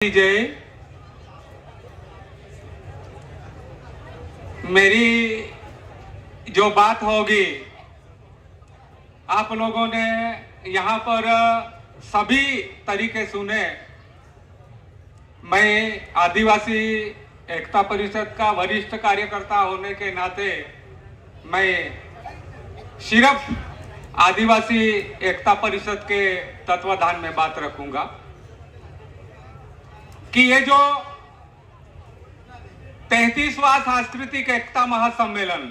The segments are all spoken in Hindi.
जय मेरी जो बात होगी, आप लोगों ने यहाँ पर सभी तरीके सुने। मैं आदिवासी एकता परिषद का वरिष्ठ कार्यकर्ता होने के नाते मैं सिर्फ आदिवासी एकता परिषद के तत्वाधान में बात रखूंगा कि ये जो 33वां सांस्कृतिक एकता महासम्मेलन,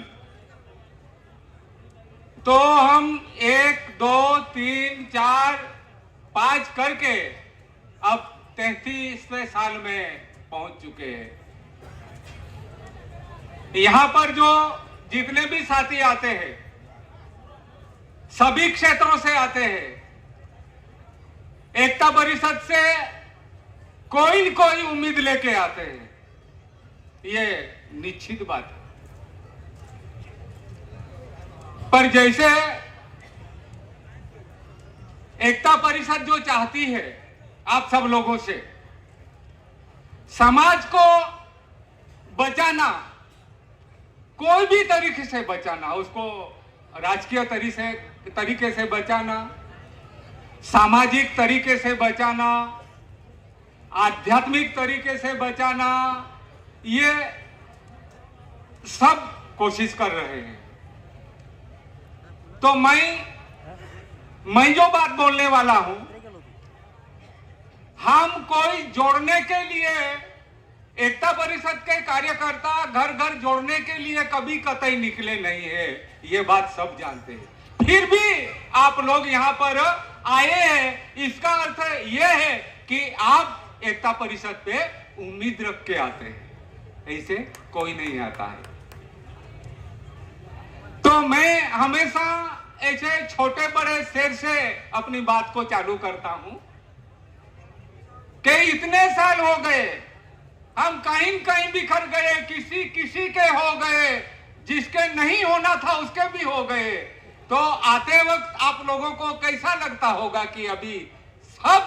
तो हम 1, 2, 3, 4, 5 करके अब 33वें साल में पहुंच चुके हैं। यहां पर जो जितने भी साथी आते हैं सभी क्षेत्रों से आते हैं। एकता परिषद से कोई न कोई उम्मीद लेके आते हैं, ये निश्चित बात है। पर जैसे एकता परिषद जो चाहती है आप सब लोगों से, समाज को बचाना, कोई भी तरीके से बचाना, उसको राजकीय तरीके से बचाना, सामाजिक तरीके से बचाना, आध्यात्मिक तरीके से बचाना, ये सब कोशिश कर रहे हैं। तो मैं जो बात बोलने वाला हूं, हम कोई जोड़ने के लिए, एकता परिषद के कार्यकर्ता घर घर जोड़ने के लिए कभी कतई निकले नहीं है, ये बात सब जानते हैं। फिर भी आप लोग यहां पर आए हैं, इसका अर्थ यह है कि आप एकता परिषद पे उम्मीद रख के आते हैं, ऐसे कोई नहीं आता है। तो मैं हमेशा ऐसे छोटे बड़े शेर से अपनी बात को चालू करता हूं कि इतने साल हो गए, हम कहीं कहीं बिखर गए, किसी किसी के हो गए, जिसके नहीं होना था उसके भी हो गए। तो आते वक्त आप लोगों को कैसा लगता होगा कि अभी सब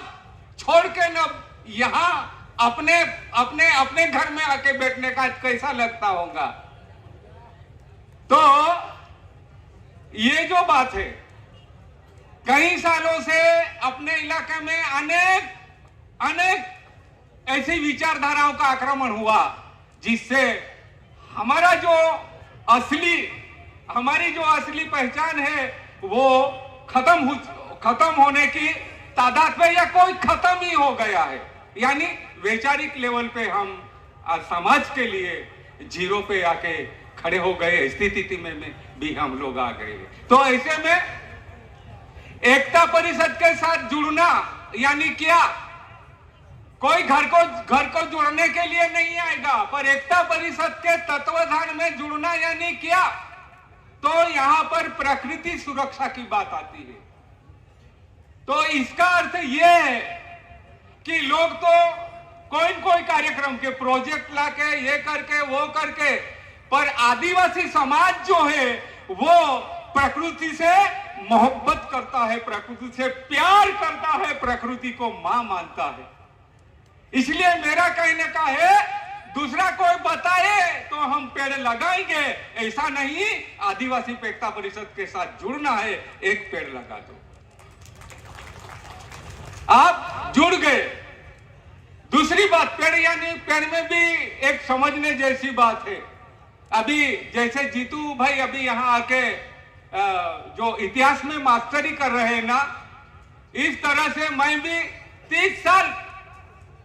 छोड़ के न यहां अपने अपने अपने घर में आके बैठने का कैसा लगता होगा। तो ये जो बात है, कई सालों से अपने इलाके में अनेक ऐसी विचारधाराओं का आक्रमण हुआ, जिससे हमारी जो असली पहचान है वो खत्म होने की तादाद पे, या कोई खत्म ही हो गया है। यानी वैचारिक लेवल पे हम समाज के लिए जीरो पे आके खड़े हो गए, स्थिति में भी हम लोग आ गए। तो ऐसे में एकता परिषद के साथ जुड़ना यानी क्या? कोई घर को जोड़ने के लिए नहीं आएगा, पर एकता परिषद के तत्वाधान में जुड़ना यानी क्या? तो यहां पर प्रकृति सुरक्षा की बात आती है। तो इसका अर्थ यह है कि लोग तो कोई कार्यक्रम के प्रोजेक्ट लाके, ये करके वो करके, पर आदिवासी समाज जो है वो प्रकृति से मोहब्बत करता है, प्रकृति से प्यार करता है, प्रकृति को मां मानता है। इसलिए मेरा कहने का है, दूसरा कोई बताए तो हम पेड़ लगाएंगे, ऐसा नहीं। आदिवासी एकता परिषद के साथ जुड़ना है, एक पेड़ लगा दो। आप जुड़ गए। दूसरी बात, पेड़ यानी पेड़ में भी एक समझने जैसी बात है। अभी जैसे जीतू भाई अभी यहां आके जो इतिहास में मास्टरी कर रहे हैं ना, इस तरह से मैं भी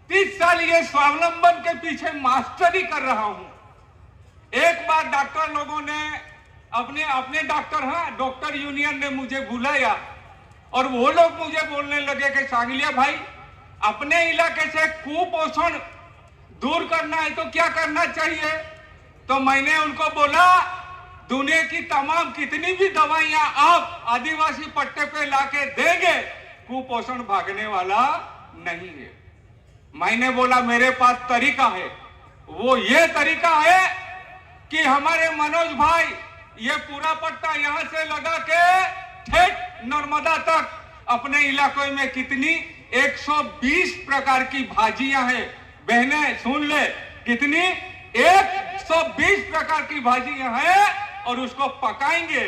30 साल ये स्वावलंबन के पीछे मास्टरी कर रहा हूं। एक बार डॉक्टर लोगों ने अपने डॉक्टर यूनियन ने मुझे बुलाया और वो लोग मुझे बोलने लगे कि सांगलिया भाई, अपने इलाके से कुपोषण दूर करना है तो क्या करना चाहिए? तो मैंने उनको बोला, दुनिया की तमाम कितनी भी दवाइयां आप आदिवासी पट्टे पे लाके देंगे, कुपोषण भागने वाला नहीं है। मैंने बोला मेरे पास तरीका है, वो ये तरीका है कि हमारे मनोज भाई ये पूरा पट्टा यहां से लगा के ठेठ नर्मदा तक अपने इलाके में कितनी 120 प्रकार की भाजियां हैं। बहने सुन ले, कितनी? 120 प्रकार की भाजियां हैं, और उसको पकाएंगे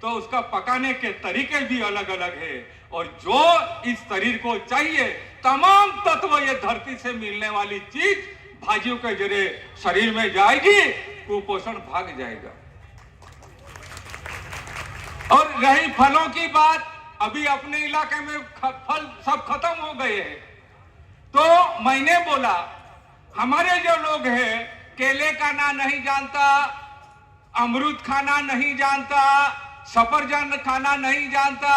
तो उसका पकाने के तरीके भी अलग अलग है। और जो इस शरीर को चाहिए तमाम तत्व ये धरती से मिलने वाली चीज भाजियों के जरिए शरीर में जाएगी, कुपोषण भाग जाएगा। और रही फलों की बात, अभी अपने इलाके में फल सब खत्म हो गए हैं, तो मैंने बोला हमारे जो लोग हैं केले का ना नहीं जानता, अमरूद खाना नहीं जानता, सफरजन खाना नहीं जानता,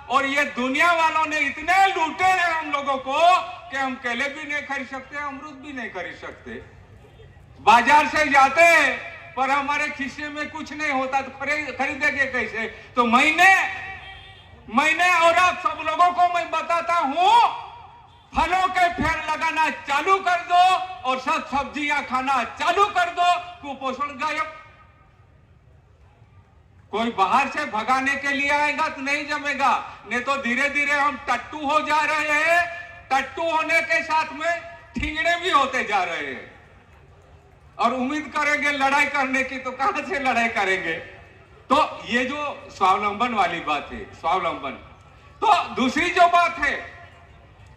और ये दुनिया वालों ने इतने लूटे हैं हम लोगों को कि हम केले भी नहीं खरीद सकते, अमरूद भी नहीं खरीद सकते। बाजार से जाते हैं पर हमारे खिस्से में कुछ नहीं होता, तो खरीदेंगे कैसे? तो मैंने और आप सब लोगों को मैं बताता हूं, फलों के पेड़ लगाना चालू कर दो और सब सब्जियां खाना चालू कर दो, कुपोषण गायब। कोई बाहर से भगाने के लिए आएगा तो नहीं जमेगा, नहीं तो धीरे धीरे हम टट्टू हो जा रहे हैं। टट्टू होने के साथ में ठिंगड़े भी होते जा रहे हैं, और उम्मीद करेंगे लड़ाई करने की, तो कहां से लड़ाई करेंगे? तो ये जो स्वावलंबन वाली बात है, स्वावलंबन। तो दूसरी जो बात है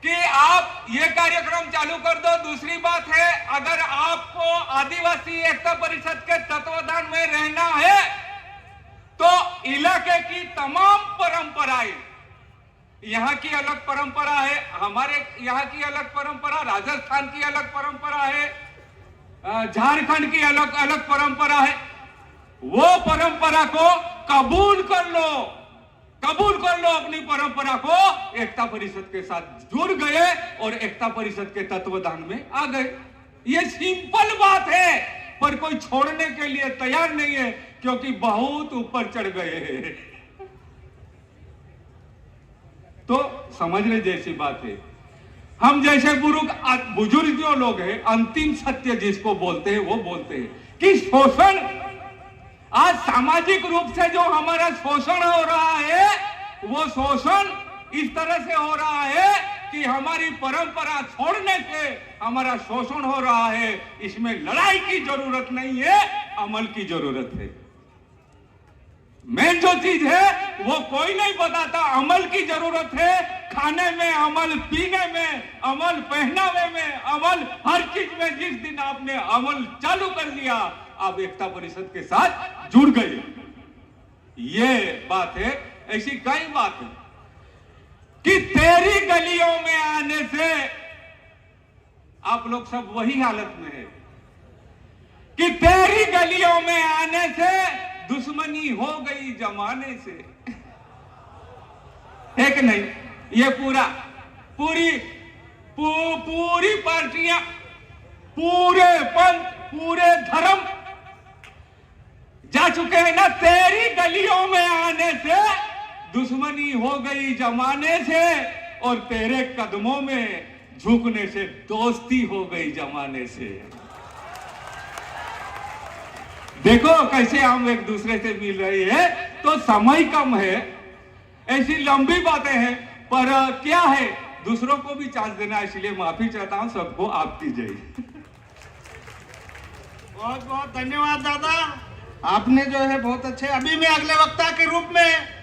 कि आप ये कार्यक्रम चालू कर दो। दूसरी बात है, अगर आपको आदिवासी एकता परिषद के तत्वाधान में रहना है तो इलाके की तमाम परंपराएं, यहाँ की अलग परंपरा है, हमारे यहाँ की अलग परंपरा, राजस्थान की अलग परंपरा है, झारखंड की अलग अलग परंपरा है, वो परंपरा को कबूल कर लो, कबूल कर लो अपनी परंपरा को। एकता परिषद के साथ जुड़ गए और एकता परिषद के तत्वाधान में आ गए। ये सिंपल बात है, पर कोई छोड़ने के लिए तैयार नहीं है, क्योंकि बहुत ऊपर चढ़ गए हैं। तो समझने जैसी बात है। हम जैसे बुजुर्ग जो लोग हैं, अंतिम सत्य जिसको बोलते हैं वो बोलते हैं कि शोषण, आज सामाजिक रूप से जो हमारा शोषण हो रहा है, वो शोषण इस तरह से हो रहा है कि हमारी परंपरा छोड़ने से हमारा शोषण हो रहा है। इसमें लड़ाई की जरूरत नहीं है, अमल की जरूरत है। मेन जो चीज है वो कोई नहीं बताता, अमल की जरूरत है। खाने में अमल, पीने में अमल, पहनावे में अमल, हर चीज में जिस दिन आपने अमल चालू कर दिया, आप एकता परिषद के साथ जुड़ गए। ये बात है। ऐसी कई बात है कि तेरी गलियों में आने से, आप लोग सब वही हालत में है कि तेरी गलियों में आने से दुश्मनी हो गई जमाने से। है कि नहीं? ये पूरी पार्टियां, पूरे पंथ, पूरे धर्म जा चुके हैं ना। तेरी गलियों में आने से दुश्मनी हो गई जमाने से, और तेरे कदमों में झुकने से दोस्ती हो गई जमाने से। देखो कैसे हम एक दूसरे से मिल रहे हैं। तो समय कम है, ऐसी लंबी बातें हैं, पर क्या है, दूसरों को भी चांस देना, इसलिए माफी चाहता हूं सबको। आपकी जय। बहुत बहुत धन्यवाद दादा, आपने जो है बहुत अच्छे। अभी मैं अगले वक्ता के रूप में